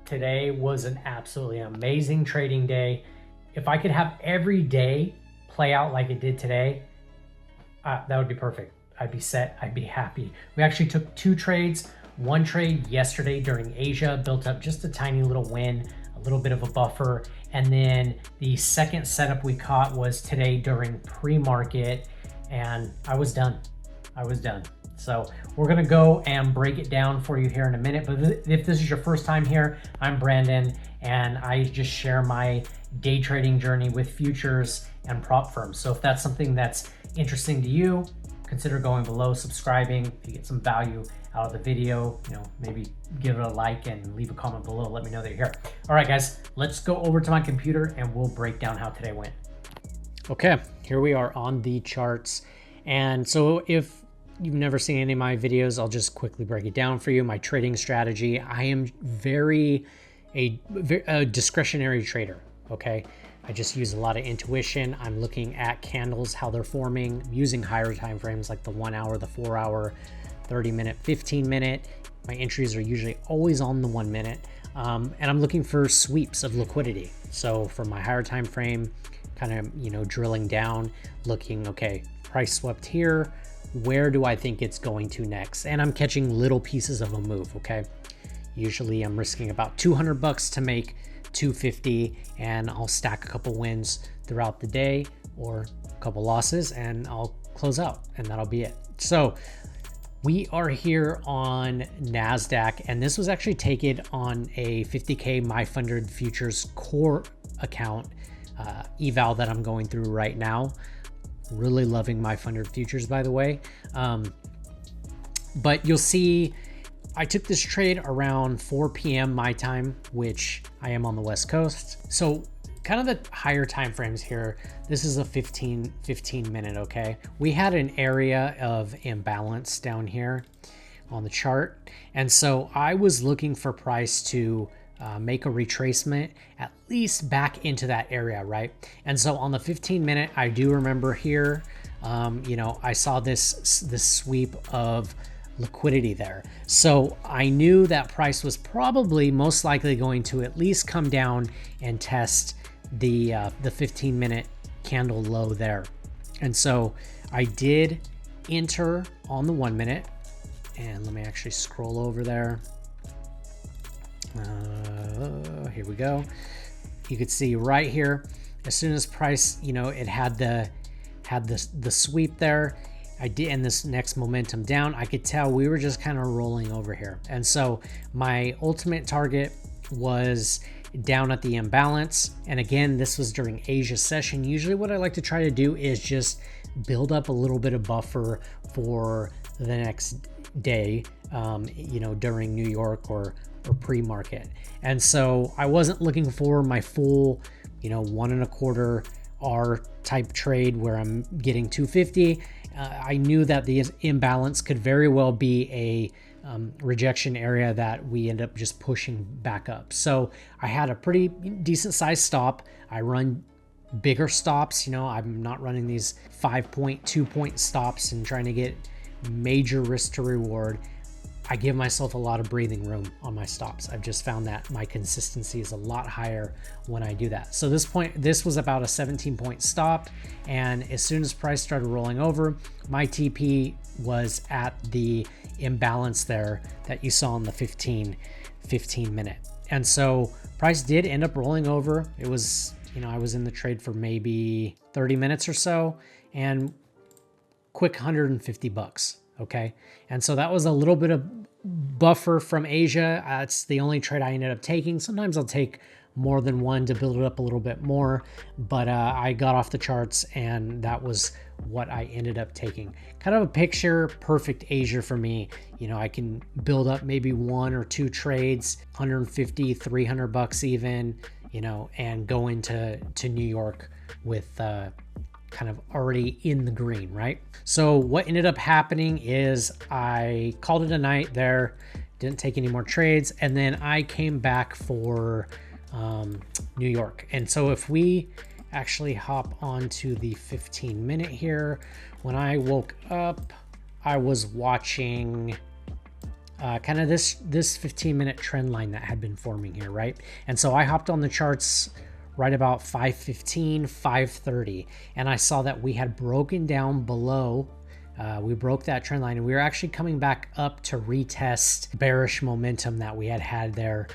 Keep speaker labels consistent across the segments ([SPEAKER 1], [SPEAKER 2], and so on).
[SPEAKER 1] Today was an absolutely amazing trading day. If I could have every day play out like it did today, that would be perfect. I'd be set, I'd be happy. We actually took 2 trades. One trade yesterday during Asia, built up just a tiny little win, a little bit of a buffer. And then the second setup we caught was today during pre-market, and I was done. So we're gonna go and break it down for you here in a minute. But if this is your first time here, I'm Brandon, and I just share my day trading journey with futures and prop firms. So if that's something that's interesting to you, consider going below, subscribing. If you get some value out of the video, maybe give it a like and leave a comment below. Let me know that you're here. All right, guys, let's go over to my computer and we'll break down how today went. Okay, here we are on the charts. And so if you've never seen any of my videos, I'll just quickly break it down for you. My trading strategy, I am a discretionary trader, okay? I just use a lot of intuition. I'm looking at candles, how they're forming, using higher time frames like the 1 hour, the 4 hour, 30 minute, 15 minute. My entries are usually always on the 1 minute. And I'm looking for sweeps of liquidity. So for my higher time frame, kind of, drilling down, looking, okay, price swept here. Where do I think it's going to next? And I'm catching little pieces of a move, okay? Usually I'm risking about $200 to make 250, and I'll stack a couple wins throughout the day or a couple losses, and I'll close out, and that'll be it. So we are here on NASDAQ, and this was actually taken on a 50K MyFunded Futures core account eval that I'm going through right now. Really loving MyFunded Futures, by the way. But you'll see I took this trade around 4 p.m. my time, which I am on the West Coast. So kind of the higher time frames here. This is a 15 minute, okay? We had an area of imbalance down here on the chart. And so I was looking for price to make a retracement at least back into that area, right? And so on the 15 minute, I do remember here, I saw this sweep of liquidity there. So I knew that price was probably most likely going to at least come down and test the 15 minute candle low there. And so I did enter on the 1 minute, and let me actually scroll over there. Here we go. You could see right here, as soon as price, it had the sweep there. I did, and this next momentum down, I could tell we were just kind of rolling over here. And so my ultimate target was down at the imbalance. And again, this was during Asia session. Usually what I like to try to do is just build up a little bit of buffer for the next day, during New York or pre-market. And so I wasn't looking for my full, 1.25 R type trade where I'm getting 250. I knew that the imbalance could very well be a rejection area that we end up just pushing back up. So I had a pretty decent sized stop. I run bigger stops. I'm not running these 5-point, 2-point stops and trying to get major risk to reward. I give myself a lot of breathing room on my stops. I've just found that my consistency is a lot higher when I do that. So this was about a 17-point stop. And as soon as price started rolling over, my TP was at the imbalance there that you saw in the 15 minute. And so price did end up rolling over. It was, I was in the trade for maybe 30 minutes or so, and quick $150. Okay. And so that was a little bit of buffer from Asia. It's the only trade I ended up taking. Sometimes I'll take more than one to build it up a little bit more, but I got off the charts and that was what I ended up taking. Kind of a picture perfect Asia for me. I can build up maybe 1 or 2 trades, 150, $300 even, and go into New York with kind of already in the green, right? So what ended up happening is I called it a night there, didn't take any more trades, and then I came back for New York. And so if we actually hop onto the 15 minute here, when I woke up, I was watching kind of this 15-minute trend line that had been forming here, right? And so I hopped on the charts right about 5:15, 5:30, and I saw that we had broken down below. We broke that trend line, and we were actually coming back up to retest bearish momentum that we had there,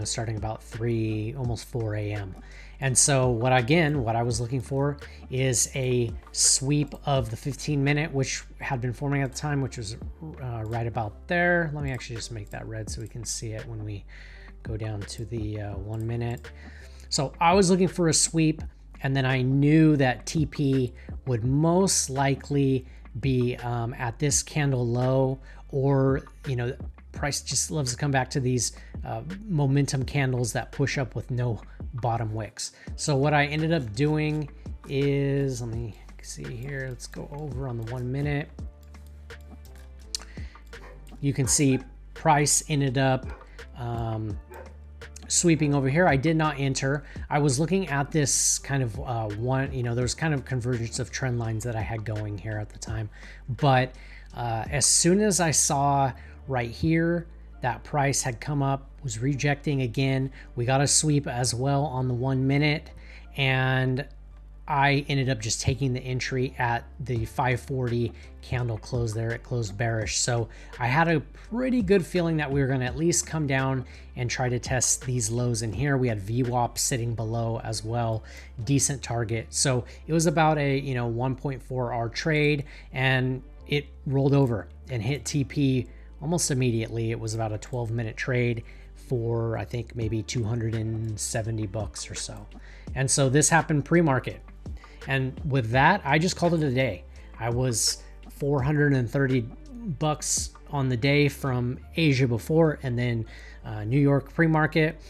[SPEAKER 1] starting about 3, almost 4 a.m. And so what I was looking for is a sweep of the 15-minute, which had been forming at the time, which was right about there. Let me actually just make that red so we can see it when we go down to the 1 minute. So I was looking for a sweep, and then I knew that TP would most likely be at this candle low, or price just loves to come back to these momentum candles that push up with no bottom wicks. So what I ended up doing is, let me see here, let's go over on the 1 minute. You can see price ended up sweeping over here. I did not enter. I was looking at this kind of there's kind of convergence of trend lines that I had going here at the time. But as soon as I saw right here that price had come up, was rejecting again, we got a sweep as well on the 1 minute, and I ended up just taking the entry at the 540 candle close there. It closed bearish. So I had a pretty good feeling that we were going to at least come down and try to test these lows in here. We had VWAP sitting below as well, decent target. So it was about a 1.4R trade, and it rolled over and hit TP almost immediately. It was about a 12-minute trade for, I think, maybe 270 bucks or so. And so this happened pre-market. And with that, I just called it a day. I was 430 bucks on the day from Asia before, and then New York pre-market,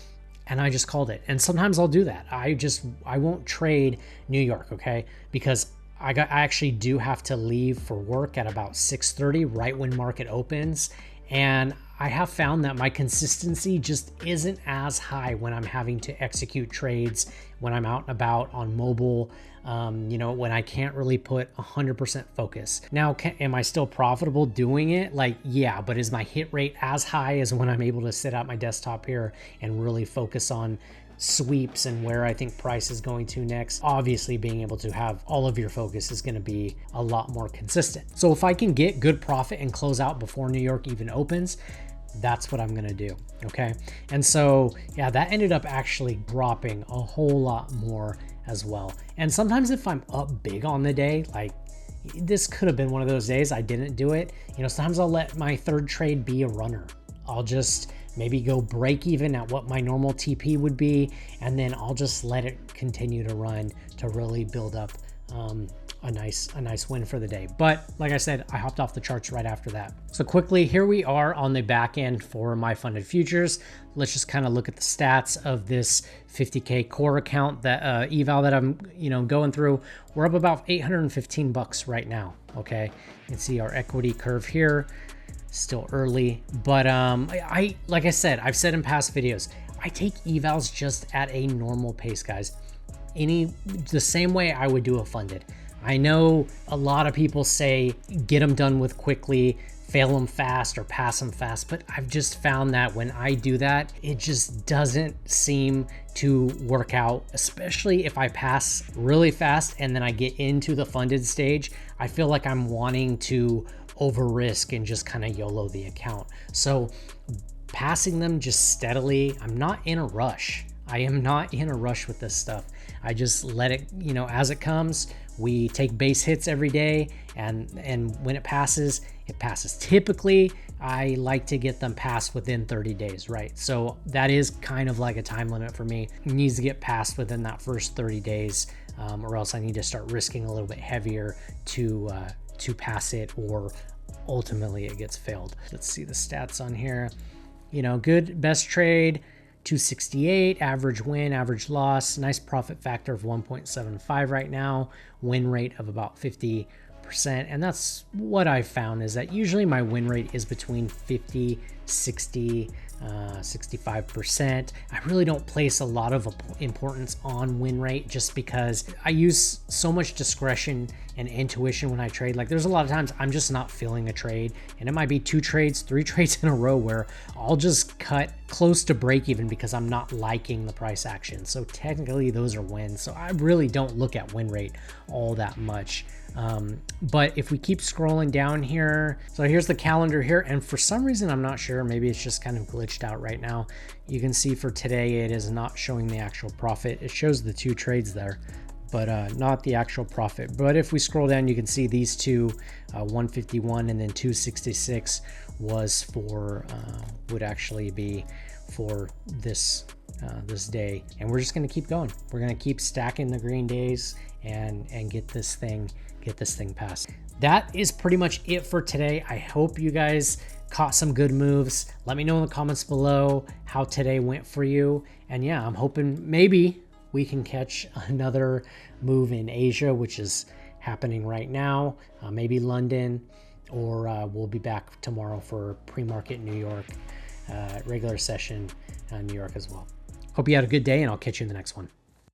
[SPEAKER 1] and I just called it. And sometimes I'll do that. I won't trade New York, okay? Because I actually do have to leave for work at about 6:30, right when market opens. And I have found that my consistency just isn't as high when I'm having to execute trades, when I'm out and about on mobile, when I can't really put 100% focus. Now, am I still profitable doing it? Like, yeah, but is my hit rate as high as when I'm able to sit at my desktop here and really focus on sweeps and where I think price is going to next? Obviously, being able to have all of your focus is going to be a lot more consistent. So if I can get good profit and close out before New York even opens, that's what I'm going to do. Okay. And so, yeah, that ended up actually dropping a whole lot more as well. And sometimes if I'm up big on the day, like this could have been one of those days I didn't do it. Sometimes I'll let my third trade be a runner. I'll just maybe go break even at what my normal TP would be, and then I'll just let it continue to run to really build up a nice win for the day. But like I said, I hopped off the charts right after that. So quickly, here we are on the back end for my funded futures. Let's just kind of look at the stats of this 50K core account, that eval that I'm going through. We're up about 815 bucks right now. Okay, you can see our equity curve here. Still early, but like I said, I've said in past videos, I take evals just at a normal pace, guys. The same way I would do a funded. I know a lot of people say get them done with quickly, fail them fast, or pass them fast, but I've just found that when I do that, it just doesn't seem to work out, especially if I pass really fast and then I get into the funded stage. I feel like I'm wanting to over risk and just kind of YOLO the account. So passing them just steadily, I'm not in a rush. I am not in a rush with this stuff. I just let it, as it comes. We take base hits every day, and when it passes, it passes. Typically, I like to get them passed within 30 days, right? So that is kind of like a time limit for me. It needs to get passed within that first 30 days, or else I need to start risking a little bit heavier to pass it, or ultimately it gets failed. Let's see the stats on here. Good best trade, 268, average win, average loss, nice profit factor of 1.75 right now, win rate of about 50%. And that's what I found, is that usually my win rate is between 50, 60, 65%. I really don't place a lot of importance on win rate just because I use so much discretion and intuition when I trade. Like there's a lot of times I'm just not feeling a trade, and it might be 2 trades, 3 trades in a row where I'll just cut close to break even because I'm not liking the price action. So technically those are wins. So I really don't look at win rate all that much. But if we keep scrolling down here, so here's the calendar here, and for some reason I'm not sure, maybe it's just kind of glitched out right now. You can see for today it is not showing the actual profit. It shows the 2 trades there, but not the actual profit. But if we scroll down, you can see these two, 151 and then 266 was for would actually be for this this day, and we're just going to keep going. We're going to keep stacking the green days and get this thing passed. That is pretty much it for today. I hope you guys caught some good moves. Let me know in the comments below how today went for you. And yeah, I'm hoping maybe we can catch another move in Asia, which is happening right now, maybe London, or we'll be back tomorrow for pre-market New York, regular session New York as well. Hope you had a good day, and I'll catch you in the next one.